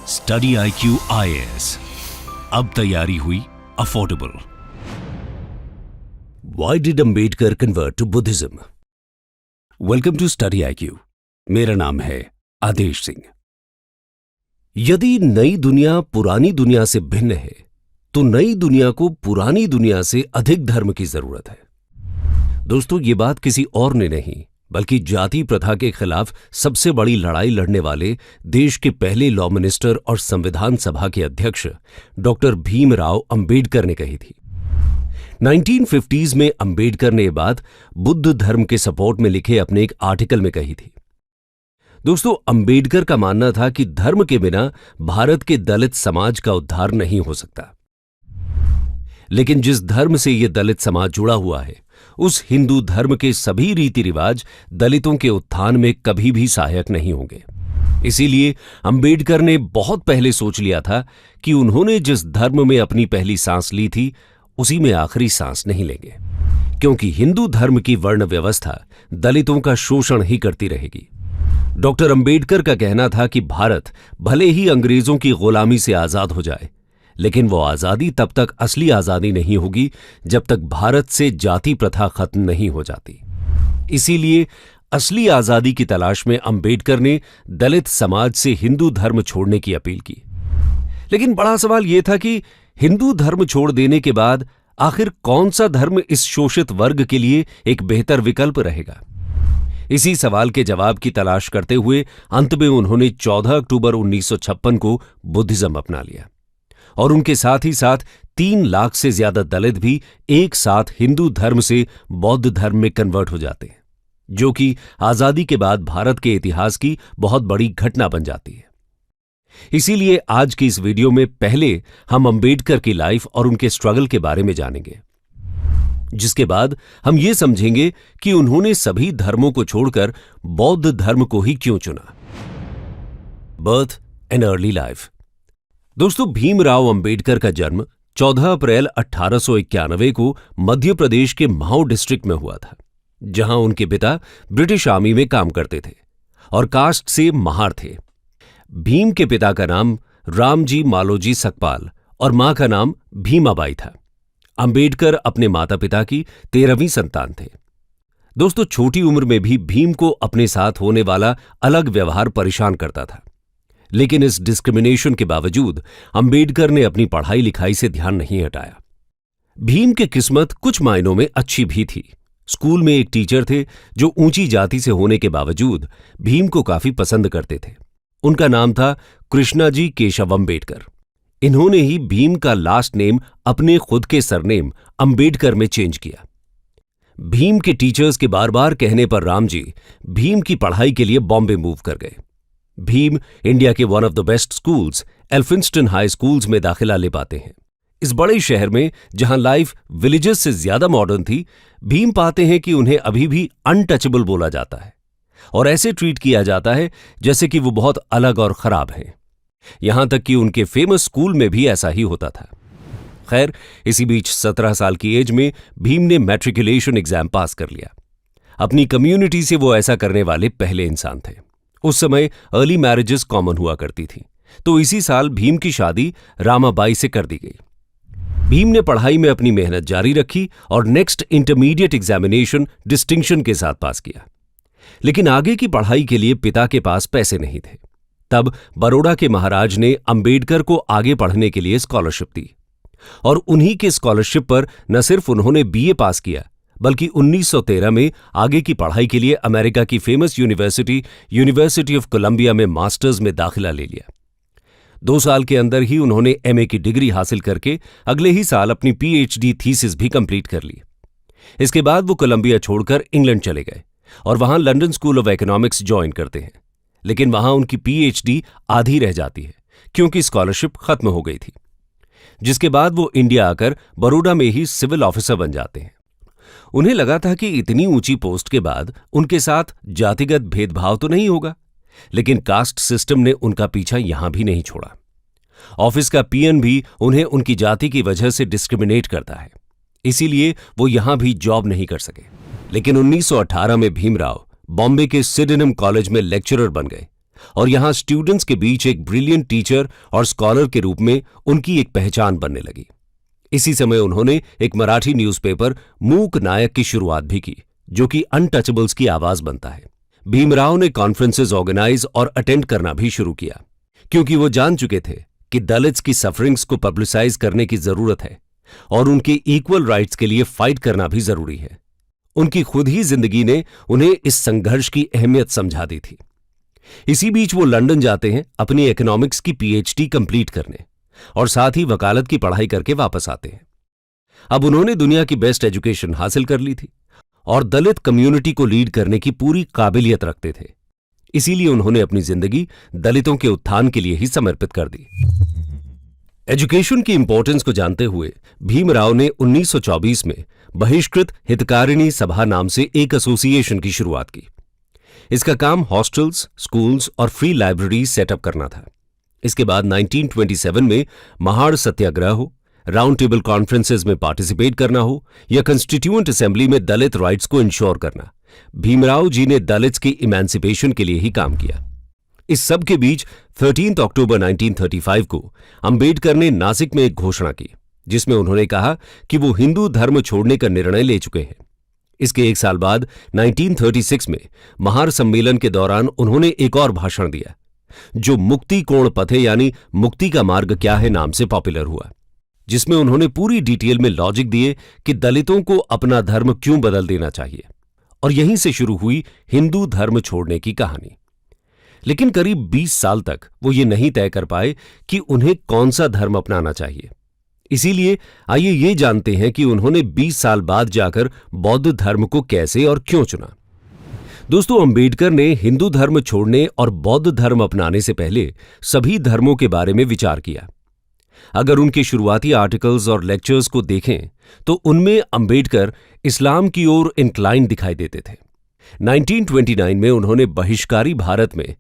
Study IQ IAS, अब तैयारी हुई affordable. Why did Ambedkar convert to Buddhism? Welcome to Study IQ। मेरा नाम है आदेश सिंह। यदि नई दुनिया पुरानी दुनिया से भिन्न है तो नई दुनिया को पुरानी दुनिया से अधिक धर्म की जरूरत है। दोस्तों, ये बात किसी और ने नहीं बल्कि जाति प्रथा के खिलाफ सबसे बड़ी लड़ाई लड़ने वाले देश के पहले लॉ मिनिस्टर और संविधान सभा के अध्यक्ष डॉक्टर भीमराव अंबेडकर ने कही थी। 1950s में अंबेडकर ने यह बात बुद्ध धर्म के सपोर्ट में लिखे अपने एक आर्टिकल में कही थी। दोस्तों, अंबेडकर का मानना था कि धर्म के बिना भारत के दलित समाज का उद्धार नहीं हो सकता। लेकिन जिस धर्म से यह दलित समाज जुड़ा हुआ है, उस हिंदू धर्म के सभी रीति रिवाज दलितों के उत्थान में कभी भी सहायक नहीं होंगे। इसीलिए अंबेडकर ने बहुत पहले सोच लिया था कि उन्होंने जिस धर्म में अपनी पहली सांस ली थी, उसी में आखिरी सांस नहीं लेंगे, क्योंकि हिंदू धर्म की वर्ण व्यवस्था दलितों का शोषण ही करती रहेगी। डॉक्टर अंबेडकर का कहना था कि भारत भले ही अंग्रेजों की गुलामी से आजाद हो जाए, लेकिन वो आजादी तब तक असली आजादी नहीं होगी जब तक भारत से जाति प्रथा खत्म नहीं हो जाती। इसीलिए असली आजादी की तलाश में अंबेडकर ने दलित समाज से हिंदू धर्म छोड़ने की अपील की। लेकिन बड़ा सवाल यह था कि हिंदू धर्म छोड़ देने के बाद आखिर कौन सा धर्म इस शोषित वर्ग के लिए एक बेहतर विकल्प रहेगा? इसी सवाल के जवाब की तलाश करते हुए अंत में उन्होंने 14 अक्टूबर 1956 को बुद्धिज्म अपना लिया और उनके साथ ही साथ 3 लाख से ज्यादा दलित भी एक साथ हिंदू धर्म से बौद्ध धर्म में कन्वर्ट हो जाते हैं, जो कि आजादी के बाद भारत के इतिहास की बहुत बड़ी घटना बन जाती है। इसीलिए आज की इस वीडियो में पहले हम अंबेडकर की लाइफ और उनके स्ट्रगल के बारे में जानेंगे, जिसके बाद हम ये समझेंगे कि उन्होंने सभी धर्मों को छोड़कर बौद्ध धर्म को ही क्यों चुना। Birth and early life. दोस्तों, भीमराव अंबेडकर का जन्म 14 अप्रैल 1891 को मध्य प्रदेश के म्हाऊ डिस्ट्रिक्ट में हुआ था, जहां उनके पिता ब्रिटिश आर्मी में काम करते थे और कास्ट से महार थे। भीम के पिता का नाम रामजी मालोजी सकपाल और मां का नाम भीमाबाई था। अंबेडकर अपने माता पिता की 13वीं संतान थे। दोस्तों, छोटी उम्र में भी भीम को अपने साथ होने वाला अलग व्यवहार परेशान करता था, लेकिन इस डिस्क्रिमिनेशन के बावजूद अंबेडकर ने अपनी पढ़ाई लिखाई से ध्यान नहीं हटाया। भीम की किस्मत कुछ मायनों में अच्छी भी थी। स्कूल में एक टीचर थे जो ऊंची जाति से होने के बावजूद भीम को काफी पसंद करते थे। उनका नाम था कृष्णाजी केशव अंबेडकर। इन्होंने ही भीम का लास्ट नेम अपने खुद के सरनेम अंबेडकर में चेंज किया। भीम के टीचर्स के बार बार कहने पर रामजी भीम की पढ़ाई के लिए बॉम्बे मूव कर गए। भीम इंडिया के one of the best schools Elphinstone high schools में दाखिला ले पाते हैं। इस बड़े शहर में जहां लाइफ विलेजेस से ज्यादा मॉडर्न थी, भीम पाते हैं कि उन्हें अभी भी अनटचेबल बोला जाता है और ऐसे ट्रीट किया जाता है जैसे कि वो बहुत अलग और खराब हैं। यहां तक कि उनके फेमस स्कूल में भी ऐसा ही होता था। खैर, इसी बीच 17 साल की एज में भीम ने मैट्रिकुलेशन एग्जाम पास कर लिया। अपनी कम्युनिटी से वो ऐसा करने वाले पहले इंसान थे। उस समय अर्ली मैरिजेस कॉमन हुआ करती थी, तो इसी साल भीम की शादी रामाबाई से कर दी गई। भीम ने पढ़ाई में अपनी मेहनत जारी रखी और नेक्स्ट इंटरमीडिएट एग्जामिनेशन डिस्टिंक्शन के साथ पास किया। लेकिन आगे की पढ़ाई के लिए पिता के पास पैसे नहीं थे। तब बड़ौदा के महाराज ने अंबेडकर को आगे पढ़ने के लिए स्कॉलरशिप दी और उन्हीं के स्कॉलरशिप पर न सिर्फ उन्होंने BA पास किया, बल्कि 1913 में आगे की पढ़ाई के लिए अमेरिका की फेमस यूनिवर्सिटी ऑफ कोलंबिया में मास्टर्स में दाखिला ले लिया। 2 साल के अंदर ही उन्होंने MA की डिग्री हासिल करके अगले ही साल अपनी PhD थीसिस भी कंप्लीट कर ली। इसके बाद वो कोलंबिया छोड़कर इंग्लैंड चले गए और वहां London school of economics join करते हैं। लेकिन वहां उनकी PhD आधी रह जाती है क्योंकि स्कॉलरशिप खत्म हो गई थी, जिसके बाद वो इंडिया आकर बड़ौदा में ही सिविल ऑफिसर बन जाते हैं। उन्हें लगा था कि इतनी ऊंची पोस्ट के बाद उनके साथ जातिगत भेदभाव तो नहीं होगा, लेकिन कास्ट सिस्टम ने उनका पीछा यहां भी नहीं छोड़ा। ऑफिस का PN भी उन्हें उनकी जाति की वजह से डिस्क्रिमिनेट करता है, इसीलिए वो यहां भी जॉब नहीं कर सके। लेकिन 1918 में भीमराव बॉम्बे के सिडेनम कॉलेज में लेक्चरर बन गए और यहां स्टूडेंट्स के बीच एक ब्रिलियंट टीचर और स्कॉलर के रूप में उनकी एक पहचान बनने लगी। इसी समय उन्होंने एक मराठी न्यूज़पेपर मूक नायक की शुरुआत भी की, जो कि अनटचेबल्स की आवाज बनता है। भीमराव ने कॉन्फ्रेंसेस ऑर्गेनाइज और अटेंड करना भी शुरू किया, क्योंकि वो जान चुके थे कि दलित्स की सफरिंग्स को पब्लिसाइज करने की जरूरत है और उनके इक्वल राइट्स के लिए फाइट करना भी जरूरी है। उनकी खुद ही जिंदगी ने उन्हें इस संघर्ष की अहमियत समझा दी थी। इसी बीच वो लंदन जाते हैं अपनी इकोनॉमिक्स की पीएचडी कंप्लीट करने और साथ ही वकालत की पढ़ाई करके वापस आते हैं। अब उन्होंने दुनिया की बेस्ट एजुकेशन हासिल कर ली थी और दलित कम्युनिटी को लीड करने की पूरी काबिलियत रखते थे। इसीलिए उन्होंने अपनी जिंदगी दलितों के उत्थान के लिए ही समर्पित कर दी। एजुकेशन की इंपॉर्टेंस को जानते हुए भीमराव ने 1924 में बहिष्कृत हितकारिणी सभा नाम से एक एसोसिएशन की शुरुआत की। इसका काम हॉस्टल्स, स्कूल्स और फ्री लाइब्रेरी सेटअप करना था। इसके बाद 1927 में महाड़ सत्याग्रह हो, राउंड टेबल कॉन्फ्रेंसेस में पार्टिसिपेट करना हो या कंस्टिट्यूएंट असेंबली में दलित राइट्स को इंश्योर करना, भीमराव जी ने दलित्स की इमेंसिपेशन के लिए ही काम किया। इस सब के बीच 13 अक्टूबर 1935 को अंबेडकर ने नासिक में एक घोषणा की, जिसमें उन्होंने कहा कि वो हिंदू धर्म छोड़ने का निर्णय ले चुके हैं। इसके एक साल बाद 1936 में महार सम्मेलन के दौरान उन्होंने एक और भाषण दिया, जो मुक्ति कोण पथे यानी मुक्ति का मार्ग क्या है नाम से पॉपुलर हुआ, जिसमें उन्होंने पूरी डिटेल में लॉजिक दिए कि दलितों को अपना धर्म क्यों बदल देना चाहिए। और यहीं से शुरू हुई हिंदू धर्म छोड़ने की कहानी। लेकिन करीब 20 साल तक वो ये नहीं तय कर पाए कि उन्हें कौन सा धर्म अपनाना चाहिए। इसीलिए आइए ये जानते हैं कि उन्होंने 20 साल बाद जाकर बौद्ध धर्म को कैसे और क्यों चुना। दोस्तों, अंबेडकर ने हिंदू धर्म छोड़ने और बौद्ध धर्म अपनाने से पहले सभी धर्मों के बारे में विचार किया। अगर उनके शुरुआती आर्टिकल्स और लेक्चर्स को देखें तो उनमें अंबेडकर इस्लाम की ओर इंक्लाइन दिखाई देते थे। 1929 में उन्होंने बहिष्कारी भारत में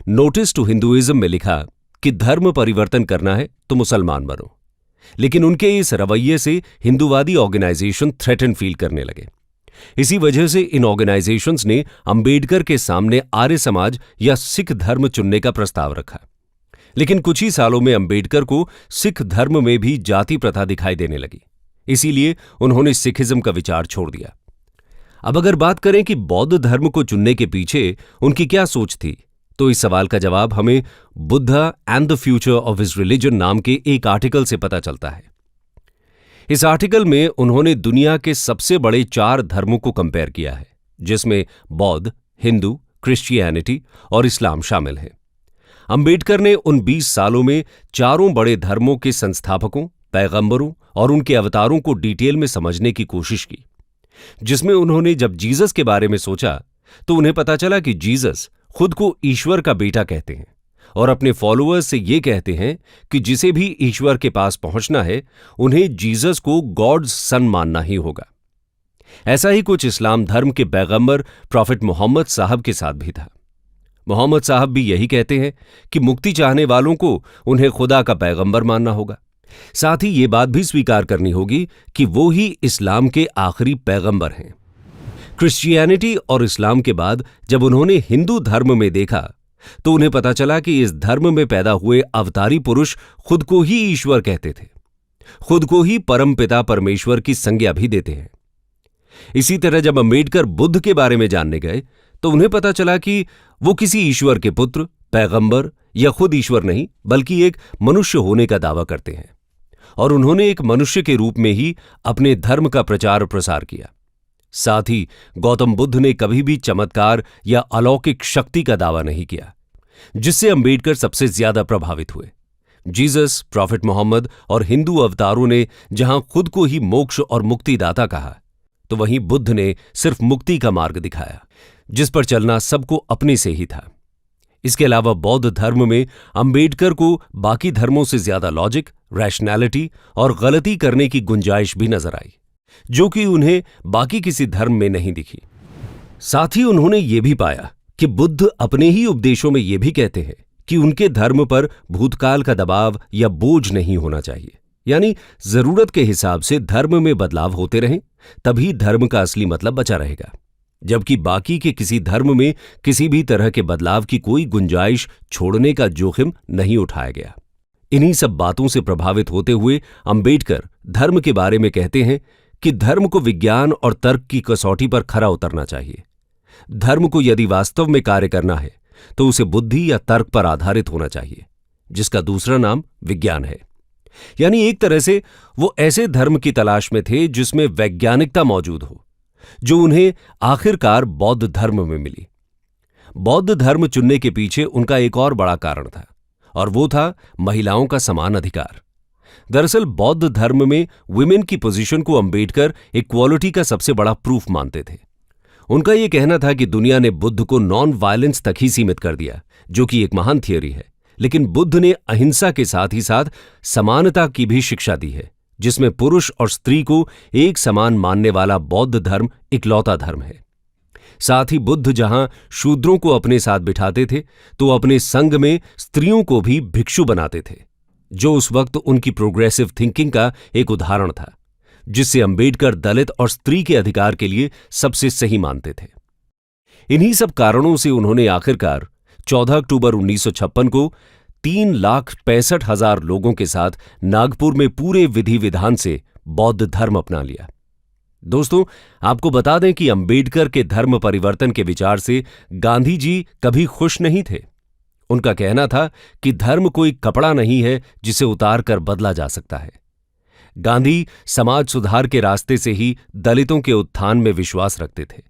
नोटिस टू हिंदुइज्म में लिखा कि धर्म परिवर्तन करना है तो मुसलमान बनो। लेकिन उनके इस रवैये से हिंदूवादी ऑर्गेनाइजेशन थ्रेटन फील करने लगे। इसी वजह से इन ऑर्गेनाइजेशंस ने अंबेडकर के सामने आर्य समाज या सिख धर्म चुनने का प्रस्ताव रखा। लेकिन कुछ ही सालों में अंबेडकर को सिख धर्म में भी जाति प्रथा दिखाई देने लगी। इसीलिए उन्होंने सिखिज्म का विचार छोड़ दिया। अब अगर बात करें कि बौद्ध धर्म को चुनने के पीछे उनकी क्या सोच थी, तो इस सवाल का जवाब हमें Buddha and the future of his religion नाम के एक आर्टिकल से पता चलता है। इस आर्टिकल में उन्होंने दुनिया के सबसे बड़े 4 धर्मों को कंपेयर किया है, जिसमें बौद्ध, हिंदू, क्रिश्चियनिटी और इस्लाम शामिल हैं। अंबेडकर ने उन 20 सालों में चारों बड़े धर्मों के संस्थापकों, पैगंबरों और उनके अवतारों को डिटेल में समझने की कोशिश की, जिसमें उन्होंने जब जीसस के बारे में सोचा तो उन्हें पता चला कि जीसस खुद को ईश्वर का बेटा कहते हैं और अपने फॉलोअर्स से ये कहते हैं कि जिसे भी ईश्वर के पास पहुंचना है उन्हें जीसस को गॉड्स सन मानना ही होगा। ऐसा ही कुछ इस्लाम धर्म के पैगंबर प्रॉफिट मोहम्मद साहब के साथ भी था। मोहम्मद साहब भी यही कहते हैं कि मुक्ति चाहने वालों को उन्हें खुदा का पैगंबर मानना होगा। साथ ही ये बात भी स्वीकार करनी होगी कि वो ही इस्लाम के आखिरी पैगंबर हैं। क्रिश्चियनिटी और इस्लाम के बाद जब उन्होंने हिंदू धर्म में देखा तो उन्हें पता चला कि इस धर्म में पैदा हुए अवतारी पुरुष खुद को ही ईश्वर कहते थे, खुद को ही परमपिता परमेश्वर की संज्ञा भी देते हैं। इसी तरह जब अंबेडकर बुद्ध के बारे में जानने गए तो उन्हें पता चला कि वो किसी ईश्वर के पुत्र, पैगंबर या खुद ईश्वर नहीं बल्कि एक मनुष्य होने का दावा करते हैं और उन्होंने एक मनुष्य के रूप में ही अपने धर्म का प्रचार प्रसार किया। साथ ही गौतम बुद्ध ने कभी भी चमत्कार या अलौकिक शक्ति का दावा नहीं किया, जिससे अंबेडकर सबसे ज्यादा प्रभावित हुए। जीसस, प्रॉफिट मोहम्मद और हिंदू अवतारों ने जहां खुद को ही मोक्ष और मुक्तिदाता कहा, तो वहीं बुद्ध ने सिर्फ मुक्ति का मार्ग दिखाया, जिस पर चलना सबको अपने से ही था। इसके अलावा बौद्ध धर्म में अंबेडकर को बाकी धर्मों से ज्यादा लॉजिक, रैशनैलिटी और गलती करने की गुंजाइश भी नजर आई, जो कि उन्हें बाकी किसी धर्म में नहीं दिखी। साथ ही उन्होंने ये भी पाया कि बुद्ध अपने ही उपदेशों में ये भी कहते हैं कि उनके धर्म पर भूतकाल का दबाव या बोझ नहीं होना चाहिए, यानी जरूरत के हिसाब से धर्म में बदलाव होते रहें, तभी धर्म का असली मतलब बचा रहेगा। जबकि बाकी के किसी धर्म में किसी भी तरह के बदलाव की कोई गुंजाइश छोड़ने का जोखिम नहीं उठाया गया। इन्हीं सब बातों से प्रभावित होते हुए अंबेडकर धर्म के बारे में कहते हैं कि धर्म को विज्ञान और तर्क की कसौटी पर खरा उतरना चाहिए। धर्म को यदि वास्तव में कार्य करना है तो उसे बुद्धि या तर्क पर आधारित होना चाहिए, जिसका दूसरा नाम विज्ञान है। यानी एक तरह से वो ऐसे धर्म की तलाश में थे जिसमें वैज्ञानिकता मौजूद हो, जो उन्हें आखिरकार बौद्ध धर्म में मिली। बौद्ध धर्म चुनने के पीछे उनका एक और बड़ा कारण था, और वो था महिलाओं का समान अधिकार। दरअसल बौद्ध धर्म में विमेन की पोजीशन को अंबेडकर इक्वालिटी का सबसे बड़ा प्रूफ मानते थे। उनका यह कहना था कि दुनिया ने बुद्ध को नॉन वायलेंस तक ही सीमित कर दिया, जो कि एक महान थियोरी है, लेकिन बुद्ध ने अहिंसा के साथ ही साथ समानता की भी शिक्षा दी है, जिसमें पुरुष और स्त्री को एक समान मानने वाला बौद्ध धर्म इकलौता धर्म है। साथ ही बुद्ध जहां शूद्रों को अपने साथ बिठाते थे, तो अपने संघ में स्त्रियों को भी भिक्षु बनाते थे, जो उस वक्त उनकी प्रोग्रेसिव थिंकिंग का एक उदाहरण था, जिससे अंबेडकर दलित और स्त्री के अधिकार के लिए सबसे सही मानते थे। इन्हीं सब कारणों से उन्होंने आखिरकार 14 अक्टूबर 1956 को 3,65,000 लोगों के साथ नागपुर में पूरे विधि विधान से बौद्ध धर्म अपना लिया। दोस्तों, आपको बता दें कि अंबेडकर के धर्म परिवर्तन के विचार से गांधी जी कभी खुश नहीं थे। उनका कहना था कि धर्म कोई कपड़ा नहीं है जिसे उतार कर बदला जा सकता है। गांधी समाज सुधार के रास्ते से ही दलितों के उत्थान में विश्वास रखते थे,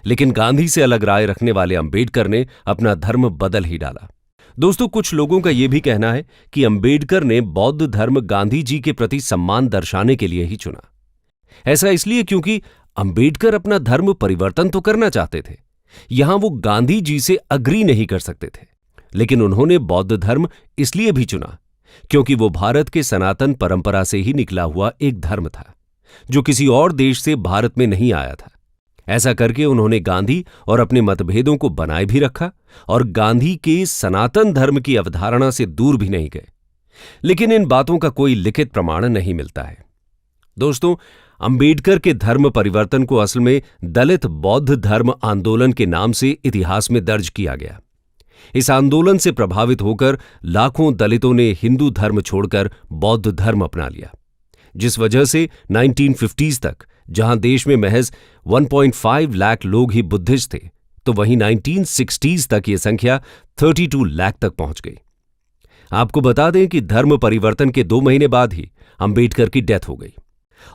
लेकिन गांधी से अलग राय रखने वाले अंबेडकर ने अपना धर्म बदल ही डाला। दोस्तों, कुछ लोगों का यह भी कहना है कि अंबेडकर ने बौद्ध धर्म गांधी जी के प्रति सम्मान दर्शाने के लिए ही चुना। ऐसा इसलिए क्योंकि अंबेडकर अपना धर्म परिवर्तन तो करना चाहते थे, यहां वो गांधी जी से अग्री नहीं कर सकते थे, लेकिन उन्होंने बौद्ध धर्म इसलिए भी चुना क्योंकि वो भारत के सनातन परंपरा से ही निकला हुआ एक धर्म था, जो किसी और देश से भारत में नहीं आया था। ऐसा करके उन्होंने गांधी और अपने मतभेदों को बनाए भी रखा और गांधी के सनातन धर्म की अवधारणा से दूर भी नहीं गए। लेकिन इन बातों का कोई लिखित प्रमाण नहीं मिलता है। दोस्तों, अंबेडकर के धर्म परिवर्तन को असल में दलित बौद्ध धर्म आंदोलन के नाम से इतिहास में दर्ज किया गया। इस आंदोलन से प्रभावित होकर लाखों दलितों ने हिंदू धर्म छोड़कर बौद्ध धर्म अपना लिया, जिस वजह से 1950s तक जहां देश में महज 1.5 लाख लोग ही बुद्धिस्ट थे, तो वहीं 1960s तक यह संख्या 32 लाख तक पहुंच गई। आपको बता दें कि धर्म परिवर्तन के 2 महीने बाद ही अंबेडकर की डेथ हो गई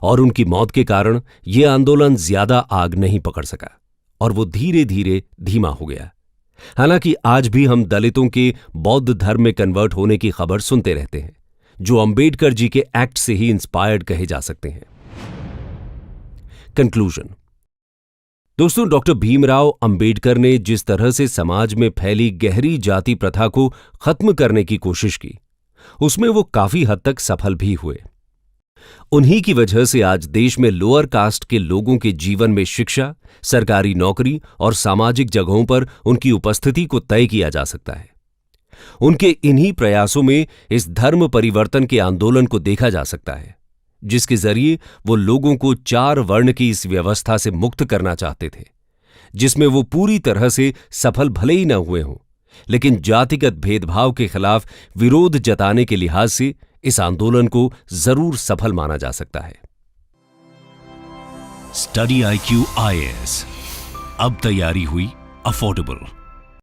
और उनकी मौत के कारण यह आंदोलन ज्यादा आग नहीं पकड़ सका और वो धीरे धीरे धीमा हो गया। हालांकि आज भी हम दलितों के बौद्ध धर्म में कन्वर्ट होने की खबर सुनते रहते हैं, जो अंबेडकर जी के एक्ट से ही इंस्पायर्ड कहे जा सकते हैं। कंक्लूजन। दोस्तों, डॉक्टर भीमराव अंबेडकर ने जिस तरह से समाज में फैली गहरी जाति प्रथा को खत्म करने की कोशिश की, उसमें वो काफी हद तक सफल भी हुए। उन्हीं की वजह से आज देश में लोअर कास्ट के लोगों के जीवन में शिक्षा, सरकारी नौकरी और सामाजिक जगहों पर उनकी उपस्थिति को तय किया जा सकता है। उनके इन्हीं प्रयासों में इस धर्म परिवर्तन के आंदोलन को देखा जा सकता है, जिसके जरिए वो लोगों को 4 वर्ण की इस व्यवस्था से मुक्त करना चाहते थे, जिसमें वो पूरी तरह से सफल भले ही न हुए हों, लेकिन जातिगत भेदभाव के खिलाफ विरोध जताने के लिहाज से इस आंदोलन को जरूर सफल माना जा सकता है। स्टडी IQ IAS, अब तैयारी हुई अफोर्डेबल।